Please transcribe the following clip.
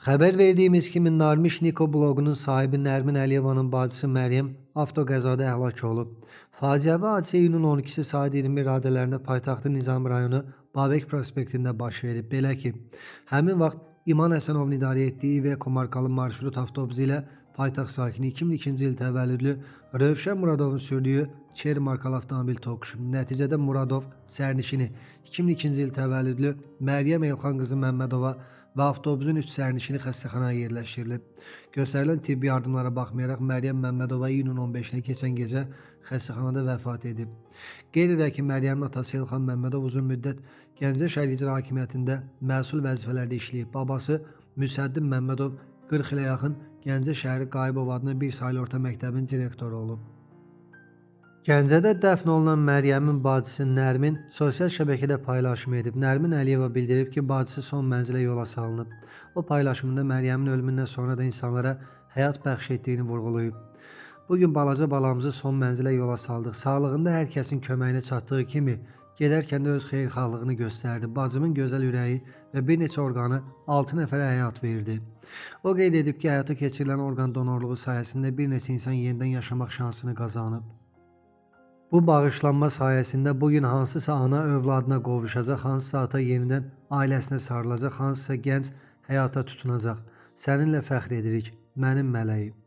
Xəbər verdiyimiz kimi Narmiş Niko bloqunun sahibi Nərmin Əliyevanın bacısı Məryəm avtoqəzada həlak olub. Faciəvi hadisə iyunun 12-si saat 20 radələrində paytaxtın Nizami rayonu Babək prospektində baş verib. Belə ki, həmin vaxt İman Həsənovun idarə etdiyi İVECO markalı marşrut avtobusu ilə paytaxt sakini 2002-ci il təvəllüdlü Rövşən Muradovun sürdüyü Cherry markalı avtomobil toqquşub. Nəticədə Muradov sərnişini 2002-ci il təvəllüdlü Məryəm Elxan qızı Məmmədova və avtobusun 3 sərnişini xəstəxanaya yerləşdirilib. Göstərilən tibbi yardımlara baxmayaraq Məryəm Məmmədova iyunun 15-nə keçən gecə xəstəxanada vəfat edib. Qeyd edək ki, Məryəmin atası Elxan Məmmədov uzun müddət Gəncə şəhər icra hakimiyyətində məsul vəzifələrdə işləyib. Babası Müsəddin Məmmədov 40 ilə yaxın Gəncə şəhəri Qayıbov adına bir saylı orta məktəbin direktoru olub. Gəncədə dəfn olunan Məryəmin bacısı Nərmin sosial şəbəkədə paylaşım edib. Nərmin Əliyeva bildirib ki, bacısı son mənzilə yola salınıb. O paylaşımında Məryəmin ölümündən sonra da insanlara həyat bəxş etdiyini vurğulayıb. Bugün balaca balamızı son mənzilə yola saldıq. Sağlığında hər kəsin köməyinə çatdığı kimi gedərkən də öz xeyirxahlığını göstərdi. Bacımın gözəl ürəyi və bir neçə orqanı 6 nəfərə həyat verdi. O qeyd edib ki, həyata keçirilən orqan donorluğu sayəsində bir neçə insan yenidən yaşamaq şansını qazanıb. Bu bağışlanma sayəsində bugün hansısa ana övladına qovuşacaq, hansısa ata yenidən ailəsinə sarılacaq, hansısa gənc həyata tutunacaq. Səninlə fəxr edirik, mənim mələyim.